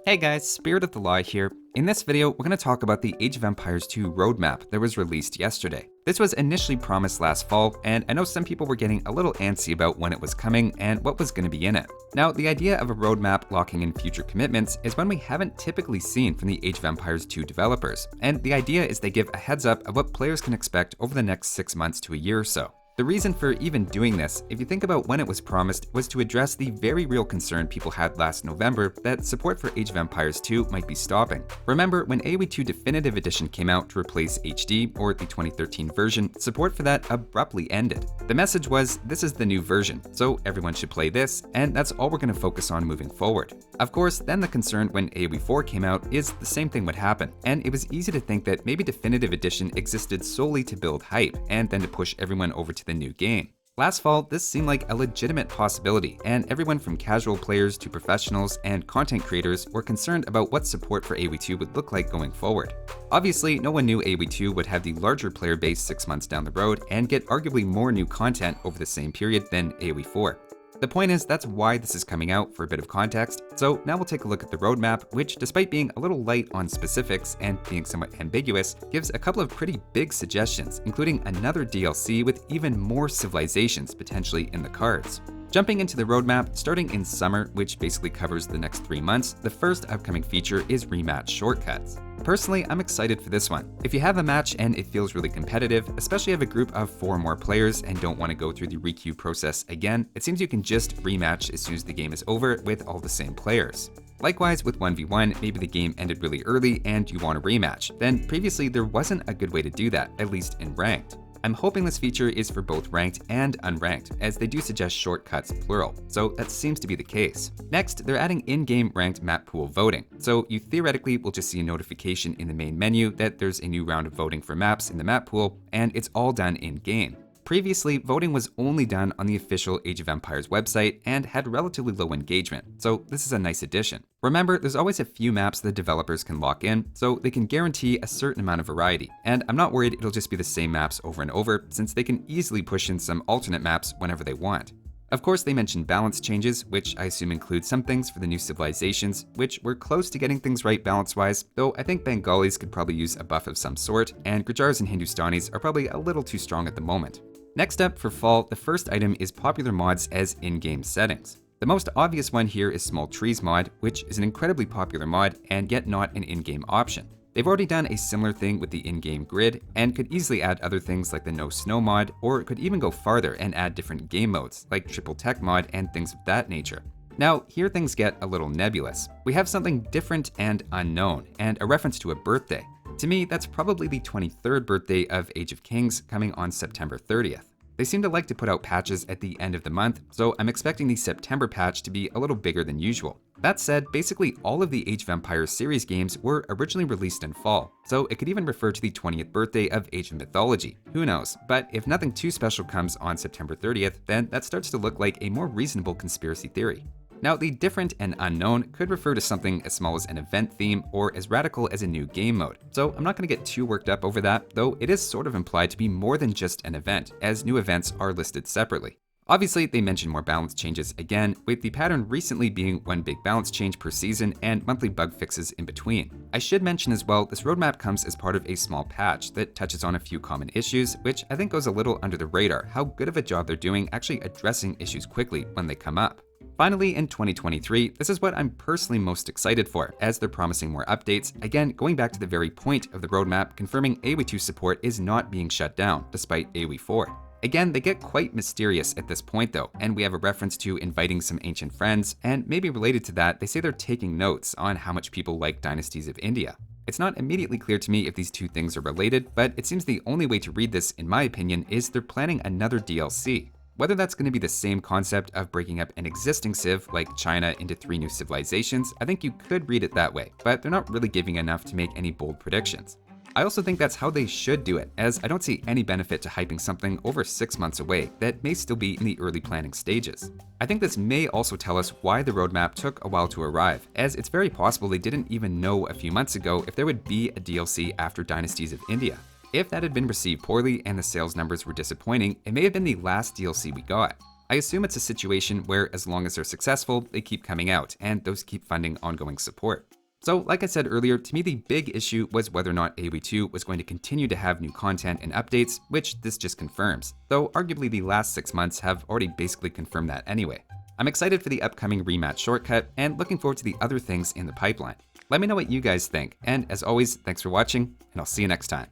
Hey guys, Spirit of the Law here. In this video, we're going to talk about the Age of Empires 2 roadmap that was released yesterday. This was initially promised last fall, and I know some people were getting a little antsy about when it was coming and what was going to be in it. Now, the idea of a roadmap locking in future commitments is one we haven't typically seen from the Age of Empires 2 developers, and the idea is they give a heads up of what players can expect over the next 6 months to a year or so. The reason for even doing this, if you think about when it was promised, was to address the very real concern people had last November that support for Age of Empires 2 might be stopping. Remember, when AoE2 Definitive Edition came out to replace HD, or the 2013 version, support for that abruptly ended. The message was, this is the new version, so everyone should play this, and that's all we're going to focus on moving forward. Of course, then the concern when AoE4 came out is the same thing would happen, and it was easy to think that maybe Definitive Edition existed solely to build hype, and then to push everyone over to the new game. Last fall, this seemed like a legitimate possibility, and everyone from casual players to professionals and content creators were concerned about what support for AoE2 would look like going forward. Obviously, no one knew AoE2 would have the larger player base 6 months down the road and get arguably more new content over the same period than AoE4. The point is, that's why this is coming out for a bit of context. So now we'll take a look at the roadmap, which, despite being a little light on specifics and being somewhat ambiguous, gives a couple of pretty big suggestions, including another DLC with even more civilizations potentially in the cards. Jumping into the roadmap, starting in summer, which basically covers the next 3 months, the first upcoming feature is rematch shortcuts. Personally, I'm excited for this one. If you have a match and it feels really competitive, especially if you have a group of 4 or more players and don't want to go through the requeue process again, it seems you can just rematch as soon as the game is over with all the same players. Likewise, with 1v1, maybe the game ended really early and you want a rematch. Then previously there wasn't a good way to do that, at least in ranked. I'm hoping this feature is for both ranked and unranked, as they do suggest shortcuts plural, so that seems to be the case. Next, they're adding in-game ranked map pool voting, so you theoretically will just see a notification in the main menu that there's a new round of voting for maps in the map pool, and it's all done in-game. Previously, voting was only done on the official Age of Empires website and had relatively low engagement, so this is a nice addition. Remember, there's always a few maps the developers can lock in, so they can guarantee a certain amount of variety, and I'm not worried it'll just be the same maps over and over, since they can easily push in some alternate maps whenever they want. Of course, they mentioned balance changes, which I assume include some things for the new civilizations, which we're close to getting things right balance-wise, though I think Bengalis could probably use a buff of some sort, and Gujars and Hindustanis are probably a little too strong at the moment. Next up, for fall, the first item is popular mods as in-game settings. The most obvious one here is Small Trees mod, which is an incredibly popular mod and yet not an in-game option. They've already done a similar thing with the in-game grid and could easily add other things like the No Snow mod, or it could even go farther and add different game modes like Triple Tech mod and things of that nature. Now, here things get a little nebulous. We have something different and unknown, and a reference to a birthday. To me, that's probably the 23rd birthday of Age of Kings coming on September 30th. They seem to like to put out patches at the end of the month, so I'm expecting the September patch to be a little bigger than usual. That said, basically all of the Age of Empires series games were originally released in fall, so it could even refer to the 20th birthday of Age of Mythology. Who knows? But if nothing too special comes on September 30th, then that starts to look like a more reasonable conspiracy theory. Now, the different and unknown could refer to something as small as an event theme or as radical as a new game mode, so I'm not going to get too worked up over that, though it is sort of implied to be more than just an event, as new events are listed separately. Obviously, they mention more balance changes again, with the pattern recently being one big balance change per season and monthly bug fixes in between. I should mention as well, this roadmap comes as part of a small patch that touches on a few common issues, which I think goes a little under the radar, how good of a job they're doing actually addressing issues quickly when they come up. Finally, in 2023, this is what I'm personally most excited for, as they're promising more updates, again going back to the very point of the roadmap confirming AoE2 support is not being shut down, despite AoE4. Again, they get quite mysterious at this point though, and we have a reference to inviting some ancient friends, and maybe related to that, they say they're taking notes on how much people like Dynasties of India. It's not immediately clear to me if these two things are related, but it seems the only way to read this, in my opinion, is they're planning another DLC. Whether that's going to be the same concept of breaking up an existing civ like China into 3 new civilizations, I think you could read it that way, but they're not really giving enough to make any bold predictions. I also think that's how they should do it, as I don't see any benefit to hyping something over 6 months away that may still be in the early planning stages. I think this may also tell us why the roadmap took a while to arrive, as it's very possible they didn't even know a few months ago if there would be a DLC after Dynasties of India. If that had been received poorly and the sales numbers were disappointing, it may have been the last DLC we got. I assume it's a situation where as long as they're successful, they keep coming out, and those keep funding ongoing support. So like I said earlier, to me the big issue was whether or not AoE2 was going to continue to have new content and updates, which this just confirms, though arguably the last 6 months have already basically confirmed that anyway. I'm excited for the upcoming rematch shortcut and looking forward to the other things in the pipeline. Let me know what you guys think, and as always, thanks for watching, and I'll see you next time.